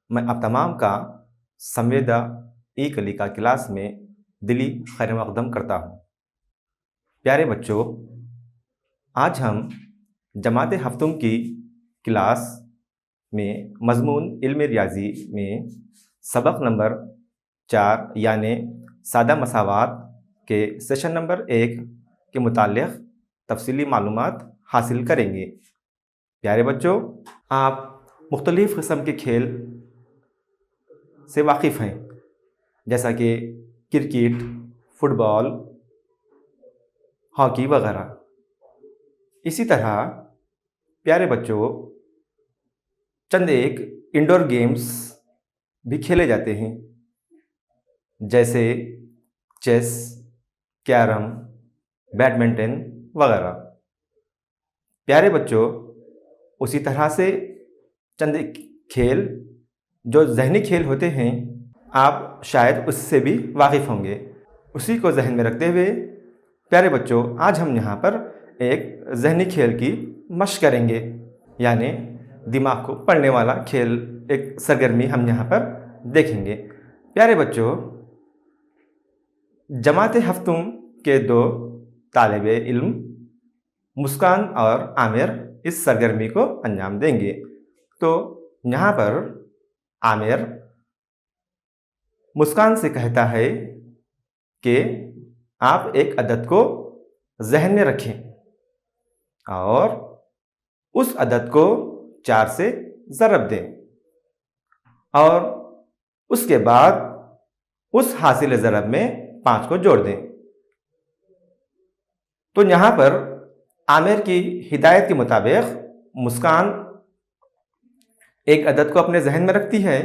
मैं आप तमाम का संवेदा ई कलिका क्लास में दिली खैर मकदम करता हूँ। प्यारे बच्चों, आज हम जमात हफ्तुम की क्लास में मज़मून इल्म रियाज़ी में सबक नंबर 4 यानी सादा मसावात के सेशन नंबर 1 के मुताल्लिक़ तफसीली मालूमात हासिल करेंगे। प्यारे बच्चों, आप मुख्तलिफ़ किस्म के खेल से वाकिफ़ हैं, जैसा कि क्रिकेट, फुटबॉल, हॉकी वगैरह। इसी तरह प्यारे बच्चों, चंद एक इंडोर गेम्स भी खेले जाते हैं, जैसे चेस, कैरम, बैडमिंटन वगैरह। प्यारे बच्चों, उसी तरह से चंद एक खेल जो जहनी खेल होते हैं, आप शायद उससे भी वाकिफ़ होंगे। उसी को जहन में रखते हुए प्यारे बच्चों, आज हम यहाँ पर एक जहनी खेल की मशक करेंगे, यानी दिमाग को पढ़ने वाला खेल, एक सरगर्मी हम यहाँ पर देखेंगे। प्यारे बच्चों, जमात हफ्तुम के 2 तालिबे इल्म मुस्कान और आमिर इस सरगर्मी को अंजाम देंगे। तो यहाँ पर आमिर मुस्कान से कहता है कि आप एक अदद को जहन में रखें और उस अदद को 4 से ज़रब दें और उसके बाद उस हासिल ज़रब में 5 को जोड़ दें। तो यहाँ पर आमिर की हिदायत के मुताबिक मुस्कान एक अदद को अपने जहन में रखती है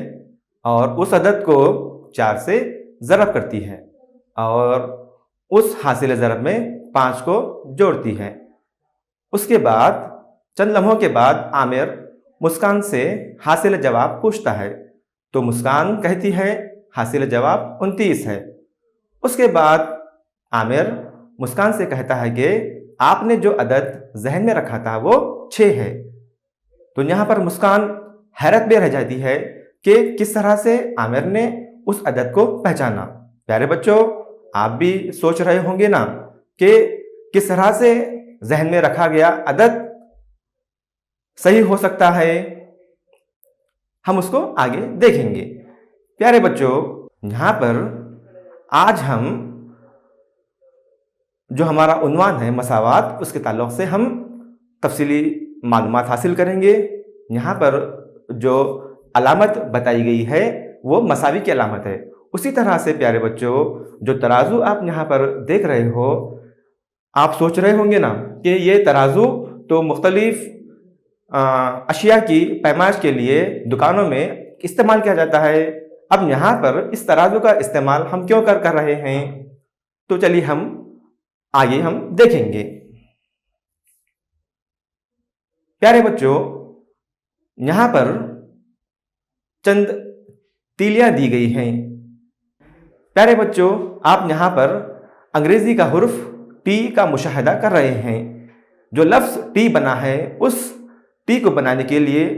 और उस अदद को 4 से ज़रब करती है और उस हासिल ज़रब में 5 को जोड़ती है। उसके बाद चंद लम्हों के बाद आमिर मुस्कान से हासिल जवाब पूछता है, तो मुस्कान कहती है हासिल जवाब 29 है। उसके बाद आमिर मुस्कान से कहता है कि आपने जो अदद जहन में रखा था वो 6 है। तो यहाँ पर मुस्कान हैरत में रह जाती है कि किस तरह से आमिर ने उस अदद को पहचाना। प्यारे बच्चों, आप भी सोच रहे होंगे ना कि किस तरह से जहन में रखा गया अदद सही हो सकता है। हम उसको आगे देखेंगे। प्यारे बच्चों, यहाँ पर आज हम जो हमारा उन्वान है मसावात, उसके ताल्लुक़ से हम तफसीली मालूमात हासिल करेंगे। यहाँ पर जो अलामत बताई गई है वो मसावी की अलामत है। उसी तरह से प्यारे बच्चों, जो तराजू आप यहाँ पर देख रहे हो, आप सोच रहे होंगे ना कि ये तराजू तो मुख्तलिफ अशिया की पैमाइश के लिए दुकानों में इस्तेमाल किया जाता है। अब यहाँ पर इस तराजू का इस्तेमाल हम क्यों कर रहे हैं, तो चलिए हम आगे हम देखेंगे। प्यारे बच्चों, यहाँ पर चंद तीलियां दी गई हैं। प्यारे बच्चों, आप यहाँ पर अंग्रेजी का हुर्फ टी का मुशाहिदा कर रहे हैं। जो लफ्ज़ टी बना है, उस टी को बनाने के लिए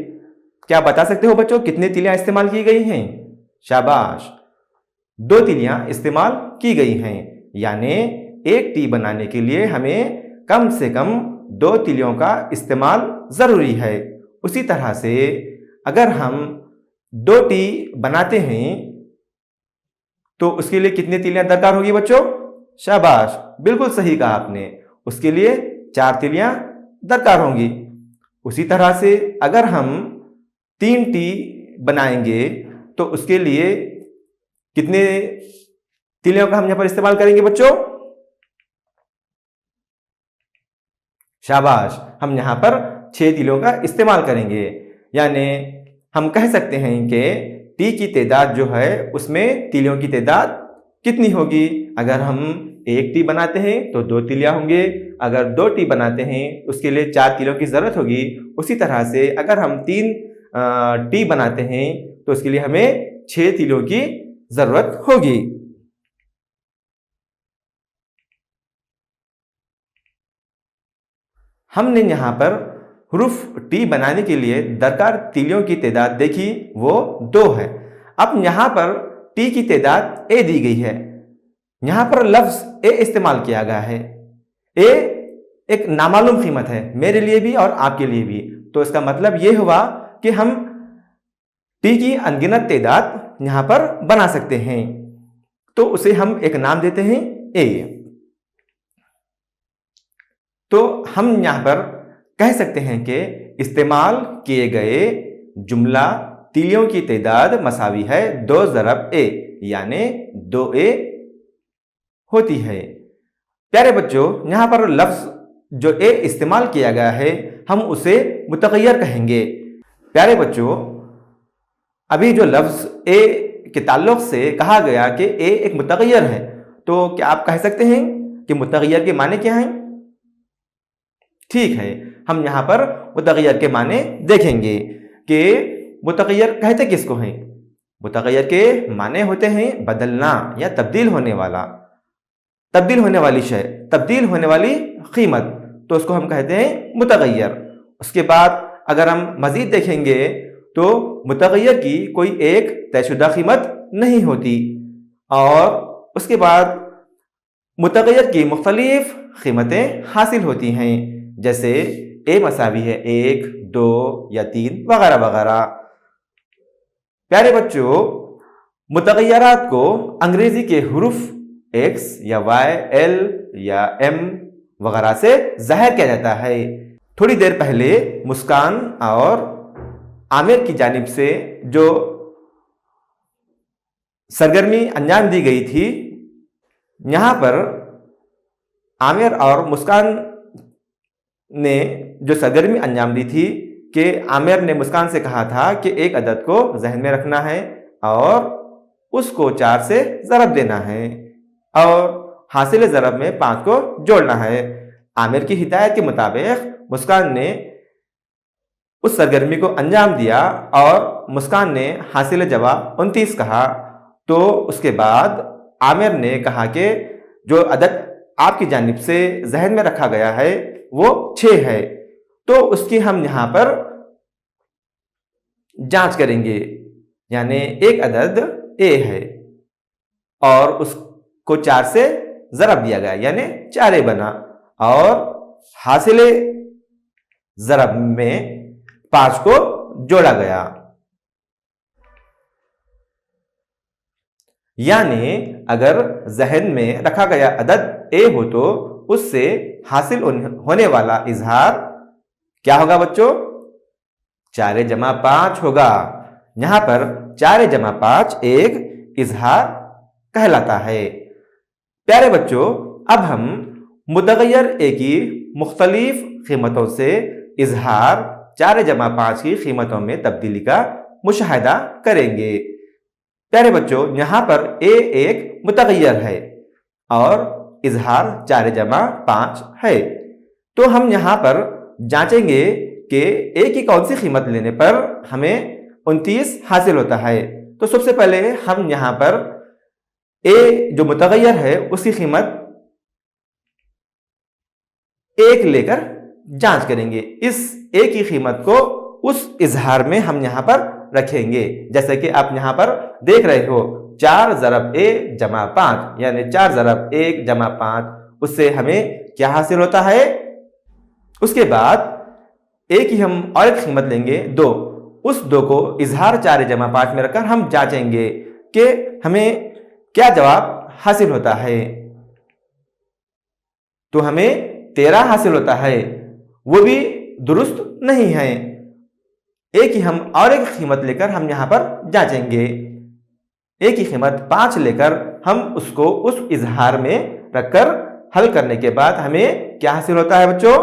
क्या बता सकते हो बच्चों, कितनी तीलियां इस्तेमाल की गई हैं? शाबाश, 2 तीलियां इस्तेमाल की गई हैं। यानी एक टी बनाने के लिए हमें कम से कम 2 तीलियों का इस्तेमाल ज़रूरी है। उसी तरह से अगर हम 2 टी बनाते हैं तो उसके लिए कितनी तीलियां दरकार होगी बच्चों? शाबाश, बिल्कुल सही कहा आपने, उसके लिए 4 तीलियां दरकार होंगी। उसी तरह से अगर हम 3 टी बनाएंगे तो उसके लिए कितने तीलियों का हम यहाँ पर इस्तेमाल करेंगे बच्चों? शाबाश, हम यहाँ पर 6 तीलियों का इस्तेमाल करेंगे। यानी हम कह सकते हैं कि टी की तादाद जो है उसमें तीलियों की तादाद कितनी होगी? अगर हम 1 टी बनाते हैं तो 2 तीलियां होंगे, अगर 2 टी बनाते हैं उसके लिए 4 तीलियों की ज़रूरत होगी। उसी तरह से अगर हम 3 टी बनाते हैं तो उसके लिए हमें 6 तीलियों की ज़रूरत होगी। हमने यहाँ पर हुरूफ टी बनाने के लिए दरकार तीलियों की तादाद देखी वो 2 है। अब यहाँ पर टी की तादाद ए दी गई है। यहाँ पर लफ्ज ए इस्तेमाल किया गया है। ए एक नामालूम कीमत है मेरे लिए भी और आपके लिए भी। तो इसका मतलब ये हुआ कि हम टी की अनगिनत तादाद यहाँ पर बना सकते हैं। तो उसे हम एक नाम देते हैं ए। तो हम यहाँ पर कह सकते हैं कि इस्तेमाल किए गए जुमला तीलियों की तादाद मसावी है 2 ज़रब ए, यानी 2a होती है। प्यारे बच्चों, यहाँ पर लफ्ज जो ए इस्तेमाल किया गया है हम उसे मुतग़य्यर कहेंगे। प्यारे बच्चों, अभी जो लफ्ज ए के ताल्लुक से कहा गया कि ए एक मुतग़य्यर है, तो क्या आप कह सकते हैं कि मुतग़य्यर के माने क्या हैं? ठीक है, हम यहाँ पर मुतग़य्यर के माने देखेंगे कि मुतग़य्यर कहते किसको हैं। मुतग़य्यर के माने होते हैं बदलना या तब्दील होने वाला, तब्दील होने वाली शय, तब्दील होने वाली कीमत, तो उसको हम कहते हैं मुतग़य्यर। उसके बाद अगर हम मज़ीद देखेंगे तो मुतग़य्यर की कोई एक तयशुदा कीमत नहीं होती, और उसके बाद मुतग़य्यर की मुख्तलिफ कीमतें हासिल होती हैं, जैसे ए मसावी है 1, 2 या 3 वगैरह वगैरह। प्यारे बच्चों, मुतग़य्यरात को अंग्रेजी के हुरूफ X या Y, L या M वगैरह से ज़ाहिर किया जाता है। थोड़ी देर पहले मुस्कान और आमिर की जानिब से जो सरगर्मी अंजाम दी गई थी, यहाँ पर आमिर और मुस्कान ने जो सरगर्मी अंजाम दी थी कि आमिर ने मुस्कान से कहा था कि एक अदद को जहन में रखना है और उसको 4 से ज़रब देना है और हासिल ज़रब में 5 को जोड़ना है। आमिर की हिदायत के मुताबिक मुस्कान ने उस सरगर्मी को अंजाम दिया और मुस्कान ने हासिल जवाब 29 कहा। तो उसके बाद आमिर ने कहा कि जो अदद आपकी जानिब से जहन में रखा गया है वो 6 है, तो उसकी हम यहाँ पर जांच करेंगे, यानी एक अदद ए है और उसको 4 से ज़रब दिया गया, यानी 4 बना, और हासिल ज़रब में 5 को जोड़ा गया। यानी अगर जहन में रखा गया अदद ए हो तो उससे हासिल होने वाला इजहार क्या होगा बच्चों? 4 जमा 5 होगा। यहाँ पर 4 जमा 5 एक इजहार कहलाता है। प्यारे बच्चों, अब हम मुतग़य्यर ए की मुख्तलिफ कीमतों से इजहार 4 जमा 5 की कीमतों में तब्दीली का मुशाहिदा करेंगे। प्यारे बच्चों, यहाँ पर ए एक मुतग़य्यर है और इजहार 4 जमा 5 है, तो हम यहाँ पर जांचेंगे कि ए की कौन सी कीमत लेने पर हमें 29 हासिल होता है। तो सबसे पहले हम यहाँ पर ए जो मुतग़य्यर है उसकी कीमत 1 लेकर जांच करेंगे। इस ए की कीमत को उस इजहार में हम यहाँ पर रखेंगे, जैसे कि आप यहाँ पर देख रहे हो 4 ज़रब ए जमा 5, यानी 4 ज़रब 1 जमा 5, उससे हमें क्या हासिल होता है। उसके बाद ए की हम और एक कीमत लेंगे 2, उस 2 को इजहार 4 जमा 5 में रखकर हम जांचेंगे कि हमें क्या जवाब हासिल होता है। तो हमें 13 हासिल होता है, वो भी दुरुस्त नहीं है। ए की हम और एक कीमत लेकर हम यहाँ पर जांचेंगे। ए की कीमत 5 लेकर हम उसको उस इजहार में रखकर हल करने के बाद हमें क्या हासिल होता है बच्चों?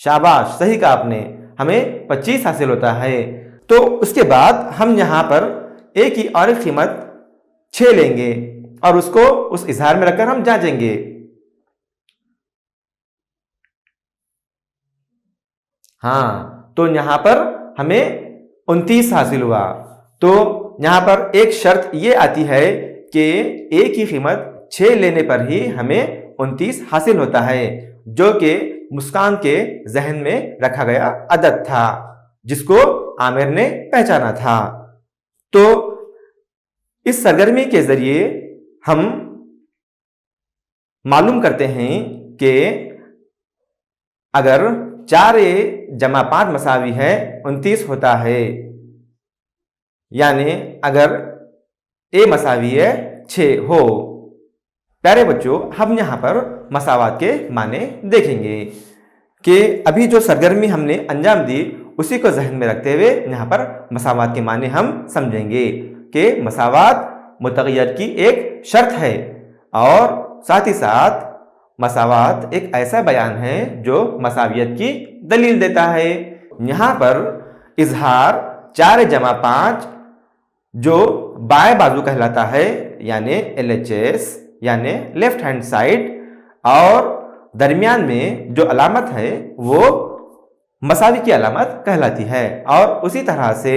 शाबाश, सही कहा आपने, हमें 25 हासिल होता है। तो उसके बाद हम यहाँ पर ए की और एक कीमत 6 लेंगे और उसको उस इजहार में रखकर हम जांचेंगे। हाँ, तो यहाँ पर हमें 29 हासिल हुआ। तो यहाँ पर एक शर्त ये आती है कि ए की कीमत 6 लेने पर ही हमें 29 हासिल होता है, जो कि मुस्कान के जहन में रखा गया अदद था, जिसको आमिर ने पहचाना था। तो इस सरगर्मी के जरिए हम मालूम करते हैं कि अगर 4a जमा 5 मसावी है 29 होता है, यानी अगर a मसावी है 6 हो। प्यारे बच्चों, हम यहाँ पर मसावात के माने देखेंगे कि अभी जो सरगर्मी हमने अंजाम दी उसी को जहन में रखते हुए यहाँ पर मसावात के माने हम समझेंगे कि मसावात मुतग़य्यर की एक शर्त है और साथ ही साथ मसावात एक ऐसा बयान है जो मसावियत की दलील देता है। यहाँ पर इजहार 4 जमा 5 जो बाएं बाजू कहलाता है, यानी LHS यानी लेफ्ट हैंड साइड, और दरमियान में जो अलामत है वो मसावी की अलामत कहलाती है। और उसी तरह से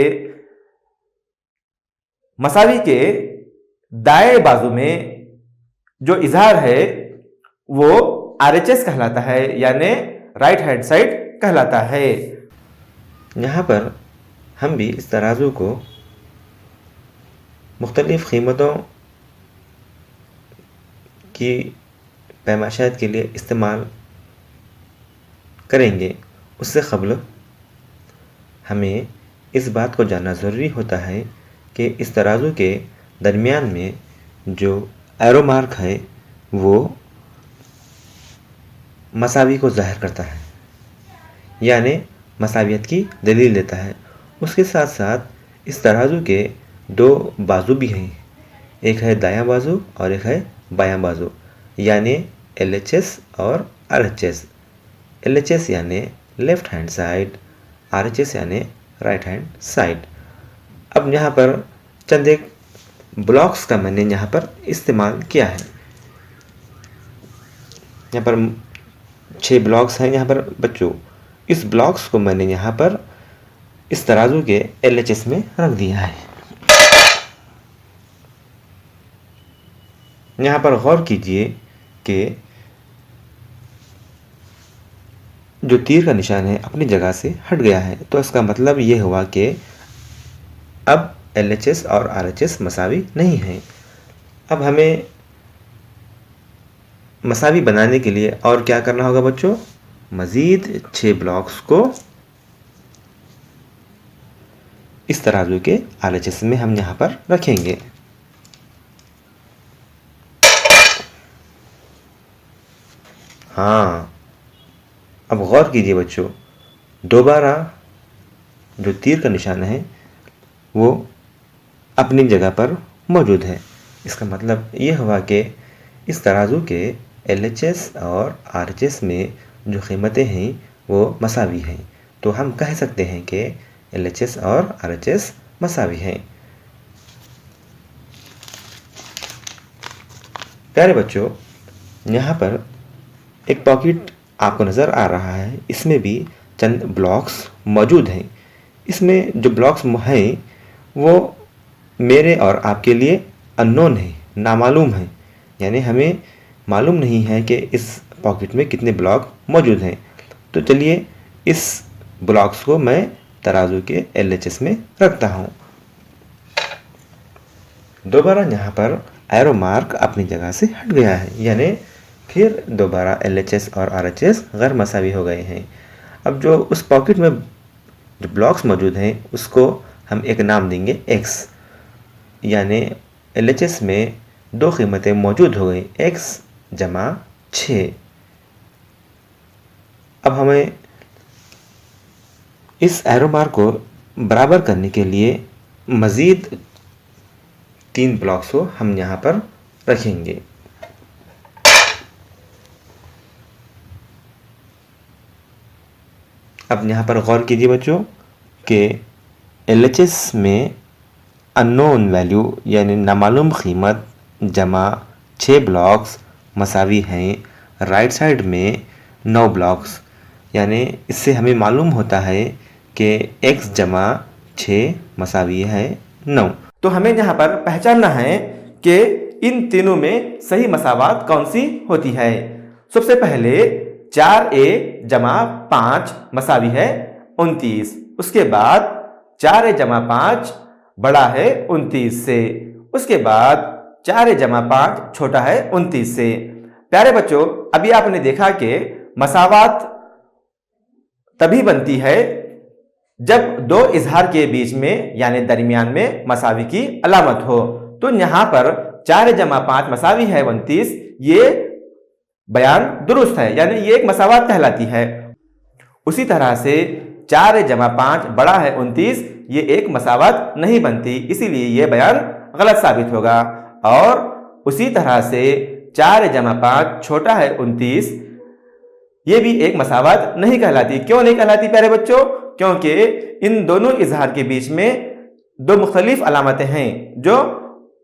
मसावी के दाएं बाजू में जो इजहार है वो RHS कहलाता है, यानी राइट हैंड साइड कहलाता है। यहाँ पर हम भी इस तराजू को मुख्तलिफ़ कीमतों की पैमाशात के लिए इस्तेमाल करेंगे। उससे क़ब्ल हमें इस बात को जानना ज़रूरी होता है कि इस तराजू के दरमियान में जो एरो मार्क है वो मसावी को ज़ाहिर करता है, यानी मसावियत की दलील देता है। उसके साथ साथ इस तराजू के 2 बाजू भी हैं, एक है दायां बाजू और एक है बायां बाजू, यानी LHS और RHS। LHS यानी लेफ़्ट हैंड साइड, RHS यानी राइट हैंड साइड। अब यहाँ पर चंद एक ब्लॉक्स का मैंने यहाँ पर इस्तेमाल किया है। यहाँ पर 6 ब्लॉक्स हैं यहाँ पर बच्चों। इस ब्लॉक्स को मैंने यहाँ पर इस तराजू के LHS में रख दिया है। यहाँ पर गौर कीजिए कि जो तीर का निशान है अपनी जगह से हट गया है, तो इसका मतलब ये हुआ कि अब LHS और RHS मसावी नहीं हैं। अब हमें मसावी बनाने के लिए और क्या करना होगा बच्चों? मज़ीद 6 ब्लॉक्स को इस तराजू के RHS में हम यहाँ पर रखेंगे। हाँ, अब गौर कीजिए बच्चों, दोबारा जो तीर का निशान है वो अपनी जगह पर मौजूद है। इसका मतलब ये हुआ कि इस तराजू के LHS और RHS में जो कीमतें हैं वो मसावी हैं। तो हम कह सकते हैं कि LHS और RHS मसावी हैं। प्यारे बच्चों, यहाँ पर एक पॉकेट आपको नज़र आ रहा है, इसमें भी चंद ब्लॉक्स मौजूद हैं। इसमें जो ब्लॉक्स हैं वो मेरे और आपके लिए अननोन है, नामालूम है, यानी हमें मालूम नहीं है कि इस पॉकेट में कितने ब्लॉक मौजूद हैं। तो चलिए इस ब्लॉक्स को मैं तराजू के LHS में रखता हूँ। दोबारा यहाँ पर एरो मार्क अपनी जगह से हट गया है, यानी फिर दोबारा LHS और RHS गैर मसावी हो गए हैं। अब जो उस पॉकेट में जो ब्लॉक्स मौजूद हैं उसको हम एक नाम देंगे X, यानी LHS में 2 कीमतें मौजूद हो गई, X जमा 6। अब हमें इस एरो मार्क को बराबर करने के लिए मज़ीद 3 ब्लॉक्स को हम यहाँ पर रखेंगे। अब यहाँ पर गौर कीजिए बच्चों कि LHS में अननोन वैल्यू यानी नामालूम कीमत जमा 6 ब्लॉक्स मसावी हैं। राइट साइड में 9 ब्लॉक्स, यानी इससे हमें मालूम होता है कि X जमा 6 मसावी है 9। तो हमें यहाँ पर पहचानना है कि इन तीनों में सही मसावात कौन सी होती है। सबसे पहले 4a जमा 5 मसावी है 29। उसके बाद 4a जमा 5 बड़ा है 29 से। उसके बाद 4a जमा 5 छोटा है 29 से। प्यारे बच्चों, अभी आपने देखा कि मसावात तभी बनती है जब दो इजहार के बीच में यानी दरमियान में मसावी की अलामत हो। तो यहां पर 4 जमा 5 मसावी है 29, ये बयान दुरुस्त है, यानी ये एक मसावात कहलाती है। उसी तरह से 4 जमा 5 बड़ा है 29, ये एक मसावात नहीं बनती, इसीलिए ये बयान गलत साबित होगा। और उसी तरह से 4 जमा 5 छोटा है 29, ये भी एक मसावात नहीं कहलाती। क्यों नहीं कहलाती प्यारे बच्चों? क्योंकि इन दोनों इजहार के बीच में दो मुख्तलिफ अलामतें हैं जो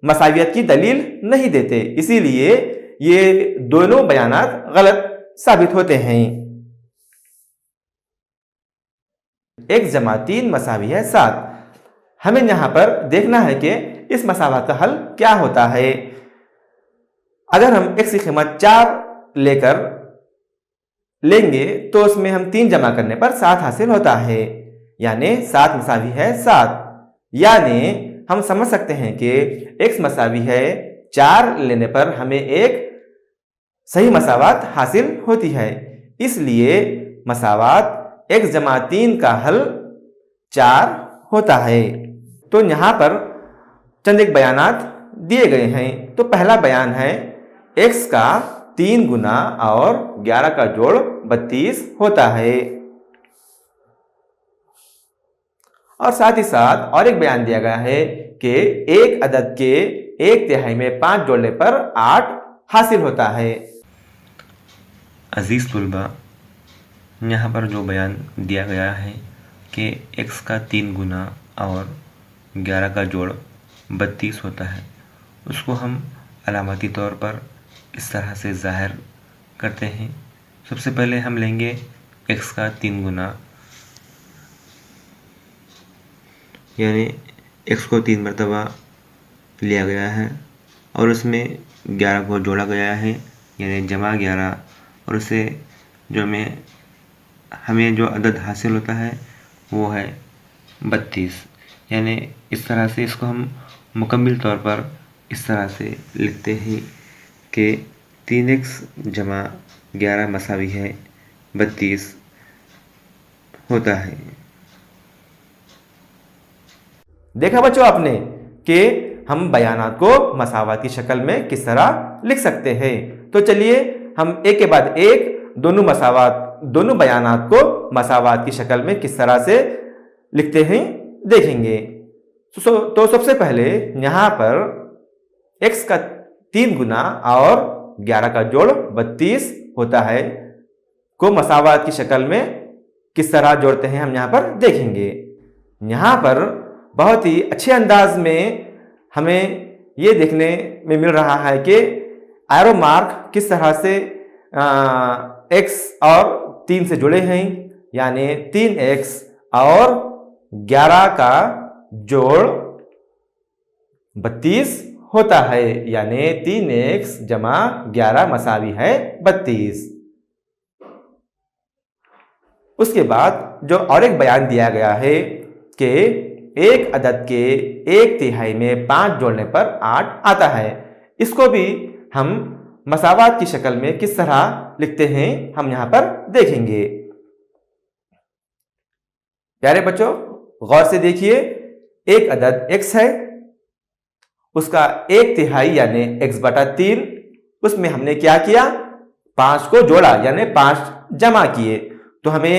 मसावियत की दलील नहीं देते, इसीलिए ये दोनों बयानात गलत साबित होते हैं। 1 जमा 3 मसावी है 7। हमें यहां पर देखना है कि इस मसावत का हल क्या होता है। अगर हम x की कीमत 4 लेकर लेंगे तो उसमें हम 3 जमा करने पर 7 हासिल होता है, यानी 7 मसावी है 7। यानी हम समझ सकते हैं कि x मसावी है 4 लेने पर हमें एक सही मसावात हासिल होती है। इसलिए मसावात x जमा 3 का हल 4 होता है। तो यहाँ पर चंद एक बयानात दिए गए हैं। तो पहला बयान है x का 3 गुना और 11 का जोड़ 32 होता है। और साथ ही साथ और एक बयान दिया गया है कि एक अदद के 1/3 में 5 जोड़ने पर 8 हासिल होता है। अजीज तुलबा, यहाँ पर जो बयान दिया गया है कि x का 3 गुना और 11 का जोड़ 32 होता है, उसको हम अलामती तौर पर इस तरह से ज़ाहिर करते हैं। सबसे पहले हम लेंगे x का 3 गुना, यानी x को 3 मरतबा लिया गया है और उसमें 11 को जोड़ा गया है, यानी जमा 11, और उसे जो हमें जो अदद हासिल होता है वो है 32। यानी इस तरह से इसको हम मुकम्मिल तौर पर इस तरह से लिखते हैं कि 3x जमा 11 मसावी है 32 होता है। देखा बच्चों आपने कि हम बयानात को मसावात की शक्ल में किस तरह लिख सकते हैं। तो चलिए हम एक के बाद एक दोनों बयानात को मसावात की शक्ल में किस तरह से लिखते हैं देखेंगे। तो सबसे पहले यहाँ पर x का 3 गुना और 11 का जोड़ 32 होता है को मसावात की शक्ल में किस तरह जोड़ते हैं हम यहाँ पर देखेंगे। यहाँ पर बहुत ही अच्छे अंदाज में हमें ये देखने में मिल रहा है कि एरो मार्क किस तरह से x और 3 से जुड़े हैं, यानी 3x और 11 का जोड़ 32 होता है, यानी 3x जमा 11 मसावी है 32। उसके बाद जो और एक बयान दिया गया है कि एक अदद के 1/3 में 5 जोड़ने पर 8 आता है, इसको भी हम मसावात की शक्ल में किस तरह लिखते हैं हम यहां पर देखेंगे। प्यारे बच्चों गौर से देखिए, एक अदद x है, उसका 1/3 यानी x/3, उसमें हमने क्या किया, 5 को जोड़ा यानी 5 जमा किए, तो हमें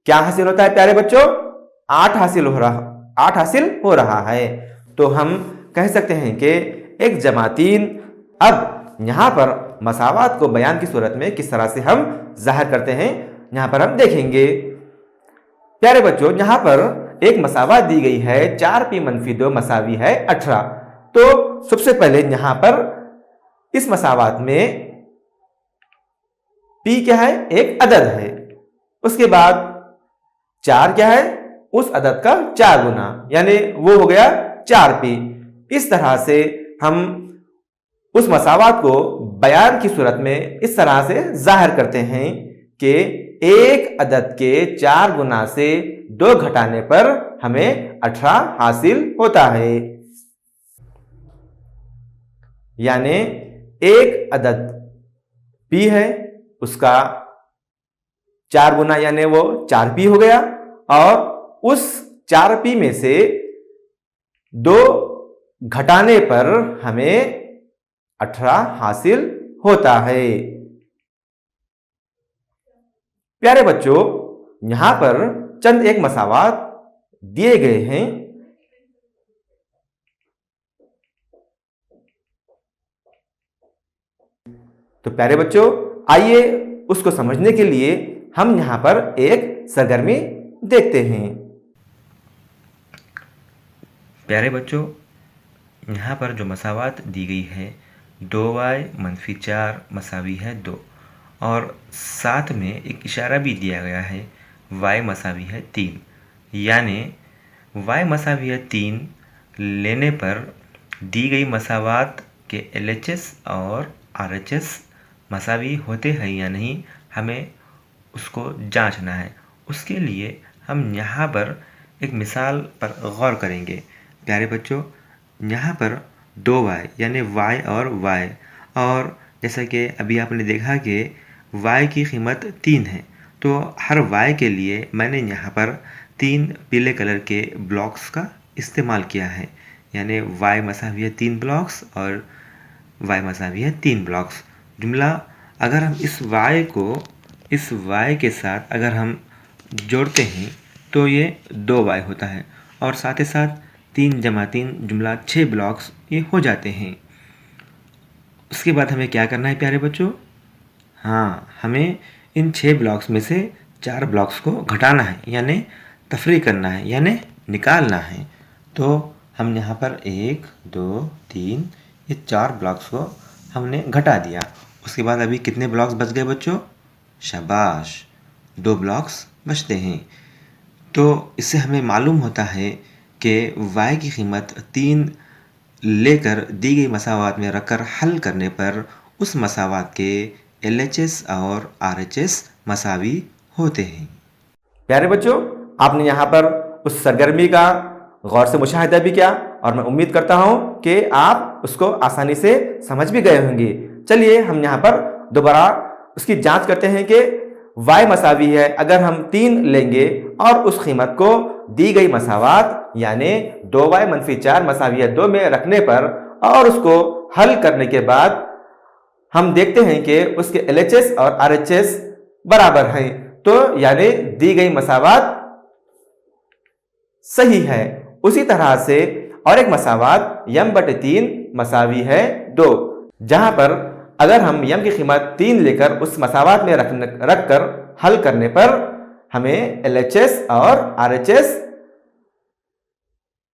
क्या हासिल होता है प्यारे बच्चों, 8 हासिल हो रहा है। तो हम कह सकते हैं कि x जमा 3। अब यहाँ पर मसावात को बयान की सूरत में किस तरह से हम जाहिर करते हैं यहाँ पर हम देखेंगे। प्यारे बच्चों यहाँ पर एक मसावात दी गई है 4p-2 मसावी है 18। तो सबसे पहले यहाँ पर इस मसावात में p क्या है, एक अदद है, उसके बाद 4 क्या है, उस अदद का 4 गुना, यानी वो हो गया 4p। इस तरह से हम उस मसावात को बयान की सूरत में इस तरह से जाहिर करते हैं कि एक अदद के 4 गुना से 2 घटाने पर हमें 18 हासिल होता है। यानी एक अदद p है, उसका 4 गुना यानी वो 4p हो गया, और उस 4p में से 2 घटाने पर हमें 18 हासिल होता है। प्यारे बच्चों, यहां पर चंद एक मसावात दिए गए हैं। तो प्यारे बच्चों, आइए उसको समझने के लिए हम यहां पर एक सरगर्मी देखते हैं। प्यारे बच्चों, यहाँ पर जो मसावात दी गई है 2y - 4 मसावी है 2, और साथ में एक इशारा भी दिया गया है y मसावी है 3। यानी y मसावी है 3 लेने पर दी गई मसावात के LHS और RHS मसावी होते हैं या नहीं, हमें उसको जांचना है। उसके लिए हम यहाँ पर एक मिसाल पर गौर करेंगे। प्यारे बच्चों, यहाँ पर 2y यानी y और y, और जैसा कि अभी आपने देखा कि y की कीमत 3 है, तो हर y के लिए मैंने यहाँ पर 3 पीले कलर के ब्लॉक्स का इस्तेमाल किया है। यानी y मसावी है 3 ब्लॉक्स और y मसावी है 3 ब्लॉक्स। जुमला अगर हम इस y को इस y के साथ अगर हम जोड़ते हैं तो ये 2y होता है, और साथ ही साथ 3 × 3 जुमला 6 ब्लॉक्स ये हो जाते हैं। उसके बाद हमें क्या करना है प्यारे बच्चों? हाँ, हमें इन 6 ब्लॉक्स में से 4 ब्लॉक्स को घटाना है, यानी तफरीक करना है, यानी निकालना है। तो हम यहाँ पर 1 2 3 ये 4 ब्लॉक्स को हमने घटा दिया। उसके बाद अभी कितने ब्लॉक्स बच गए बच्चों? शाबाश, 2 ब्लॉक्स बचते हैं। तो इससे हमें मालूम होता है कि y की कीमत 3 लेकर दी गई मसावात में रखकर हल करने पर उस मसावात के LHS और RHS मसावी होते हैं। प्यारे बच्चों, आपने यहाँ पर उस सरगर्मी का गौर से मुशाहिदा भी किया, और मैं उम्मीद करता हूँ कि आप उसको आसानी से समझ भी गए होंगे। चलिए हम यहाँ पर दोबारा उसकी जांच करते हैं कि y मसावी है, अगर हम 3 लेंगे और उस कीमत को दी गई मसावात यानी 2y - 4 मसावी है 2 में रखने पर और उसको हल करने के बाद हम देखते हैं कि उसके LHS और RHS बराबर हैं, तो यानी दी गई मसावात सही है। उसी तरह से और एक मसावात m/3 मसावी है 2, जहां पर अगर हम m की कीमत 3 लेकर उस मसावात में रखकर हल करने पर हमें LHS और RHS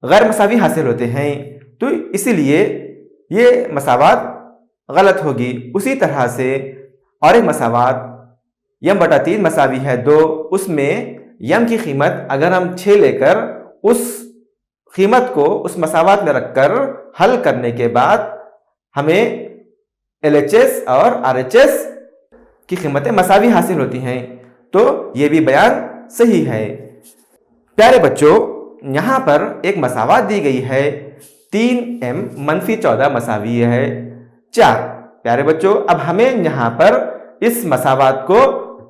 गैर मसावी हासिल होते हैं, तो इसीलिए ये मसावात गलत होगी। उसी तरह से और एक मसावात m/3 मसावी है 2, उसमें m की कीमत अगर हम 6 लेकर उस कीमत को उस मसावात में रखकर हल करने के बाद हमें LHS और RHS की कीमतें मसावी हासिल होती हैं, तो ये भी बयान सही है। प्यारे बच्चों, यहाँ पर एक मसावात दी गई है 3m - 14 मसावी है 4। प्यारे बच्चों, अब हमें यहाँ पर इस मसावात को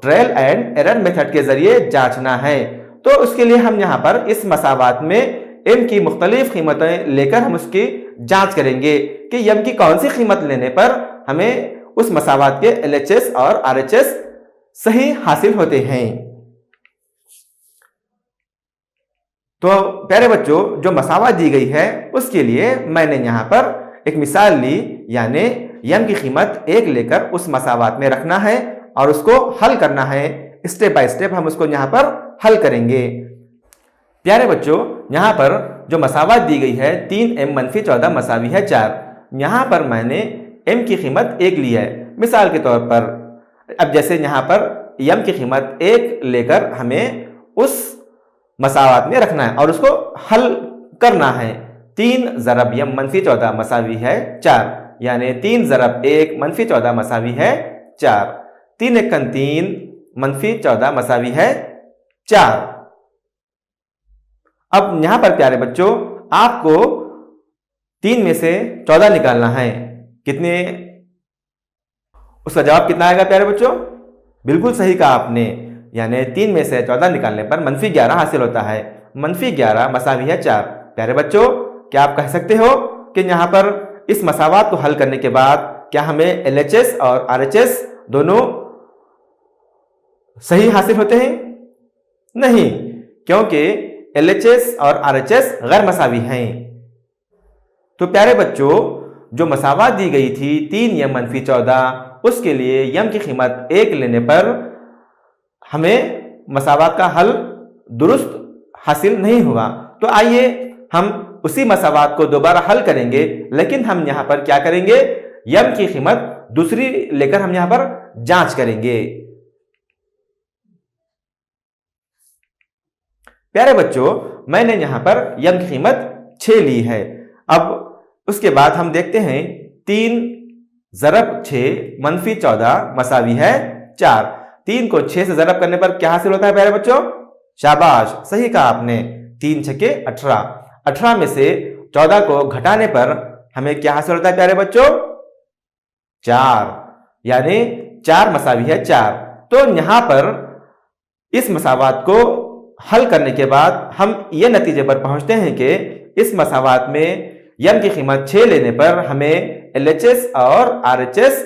ट्रायल एंड एरर मेथड के जरिए जांचना है। तो उसके लिए हम यहाँ पर इस मसावात में m की मुख्तलिफ कीमतें लेकर हम उसकी जांच करेंगे कि m की कौन सी कीमत लेने पर हमें उस मसावात के LHS और RHS सही हासिल होते हैं। तो प्यारे बच्चों, जो मसावात दी गई है उसके लिए मैंने यहाँ पर एक मिसाल ली, यानी m की कीमत 1 लेकर उस मसावात में रखना है और उसको हल करना है। स्टेप बाय स्टेप हम उसको यहाँ पर हल करेंगे। प्यारे बच्चों, यहाँ पर जो मसावात दी गई है 3m - 14 मसावी है 4, यहाँ पर मैंने m की कीमत 1 ली है मिसाल के तौर पर। अब जैसे यहाँ पर m की कीमत 1 लेकर हमें उस मसावात में रखना है और उसको हल करना है। 3 ज़रब m - 14 मसावी है 4, यानी 3 ज़रब 1 - 14 मसावी है 4। 3 × 3 -14 मसावी है 4। अब यहां पर प्यारे बच्चों आपको 3 में से 14 निकालना है। कितने, उसका जवाब कितना आएगा प्यारे बच्चों? बिल्कुल सही कहा आपने, यानी 3 में से 14 निकालने पर -11 हासिल होता है। -11 मसावी है 4। प्यारे बच्चों क्या आप कह सकते हो कि यहाँ पर इस मसावात को हल करने के बाद क्या हमें LHS और RHS दोनों सही हासिल होते हैं? नहीं, क्योंकि LHS और RHS गैर मसावी हैं। तो प्यारे बच्चों जो मसावात दी गई थी 3m - 14, उसके लिए m की कीमत 1 लेने पर हमें मसावात का हल दुरुस्त हासिल नहीं हुआ। तो आइए हम उसी मसावात को दोबारा हल करेंगे, लेकिन हम यहाँ पर क्या करेंगे, m की कीमत दूसरी लेकर हम यहाँ पर जांच करेंगे। प्यारे बच्चों मैंने यहाँ पर m की कीमत 6 ली है। अब उसके बाद हम देखते हैं 3 ज़रब 6 - 14 मसावी है 4। 3 को 6 से ज़रब करने पर क्या हासिल होता है प्यारे बच्चों? शाबाश, सही कहा आपने, 3 छके 18। 18 में से 14 को घटाने पर हमें क्या हासिल होता है प्यारे बच्चों? 4, यानी 4 मसावी है 4। तो यहां पर इस मसावात को हल करने के बाद हम ये नतीजे पर पहुंचते हैं कि इस मसावात में m की कीमत 6 लेने पर हमें LHS और RHS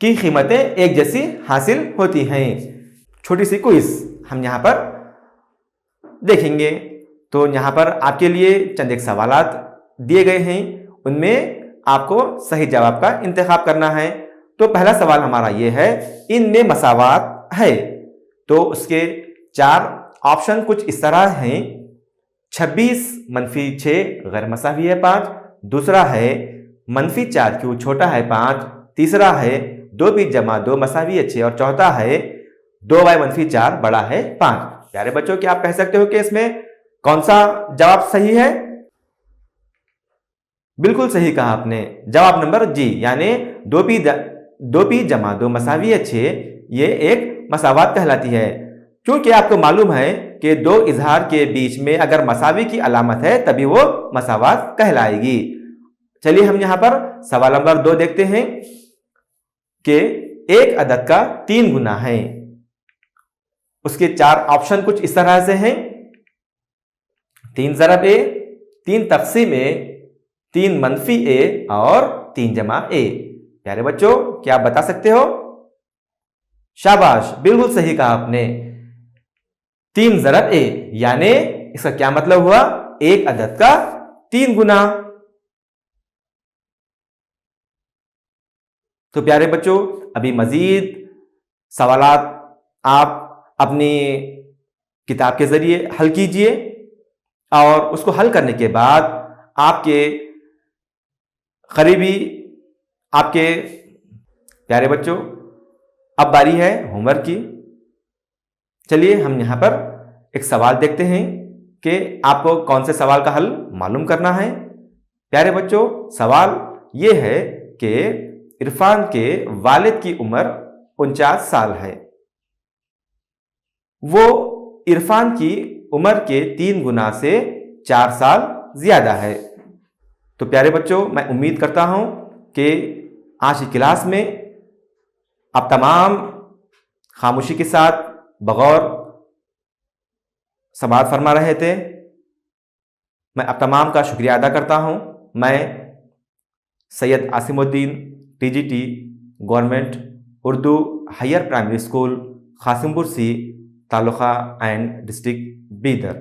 की कीमतें एक जैसी हासिल होती हैं। छोटी सी क्विज हम यहाँ पर देखेंगे। तो यहाँ पर आपके लिए चंद एक सवालात दिए गए हैं, उनमें आपको सही जवाब का इंतखाब करना है। तो पहला सवाल हमारा ये है, इनमें मसावात है। तो उसके 4 ऑप्शन कुछ इस तरह हैं। 26 - 6 गैर मसावी है 5। दूसरा है -4 छोटा है 5। तीसरा है 2b = 2 मसावी है 6। और चौथा है 2y - 4 बड़ा है 5। प्यारे बच्चों क्या आप कह सकते हो कि इसमें कौन सा जवाब सही है? बिल्कुल सही कहा आपने, जवाब नंबर जी, यानी 2p = 2 मसावी है 6 ये एक मसावात कहलाती है। क्योंकि आपको मालूम है कि 2 इजहार के बीच में अगर मसावी की अलामत है तभी वो मसावात कहलाएगी। चलिए हम यहां पर सवाल नंबर 2 देखते हैं कि एक अदद का 3 गुना है। उसके 4 ऑप्शन कुछ इस तरह से हैं। 3 ज़रब a, 3 तक़सीम a, 3 - a और 3 जमा a। प्यारे बच्चों क्या आप बता सकते हो? शाबाश, बिल्कुल सही कहा आपने, 3 ज़रब a, यानी इसका क्या मतलब हुआ? एक अदद का 3 गुना। तो प्यारे बच्चों अभी मजीद सवालात आप अपनी किताब के जरिए हल कीजिए और उसको हल करने के बाद आपके करीबी आपके प्यारे बच्चों अब बारी है होमवर्क की। चलिए हम यहाँ पर एक सवाल देखते हैं कि आपको कौन से सवाल का हल मालूम करना है। प्यारे बच्चों सवाल ये है कि इरफान के वालिद की उम्र 49 साल है। वो इरफान की उम्र के 3 गुना से 4 साल ज्यादा है। तो प्यारे बच्चों मैं उम्मीद करता हूं कि आज की क्लास में आप तमाम खामोशी के साथ बगौर समाअत फरमा रहे थे। मैं आप तमाम का शुक्रिया अदा करता हूं। मैं Syed Asimuddin TGT government Urdu higher primary school Kasimpur C taluka and district Bidar.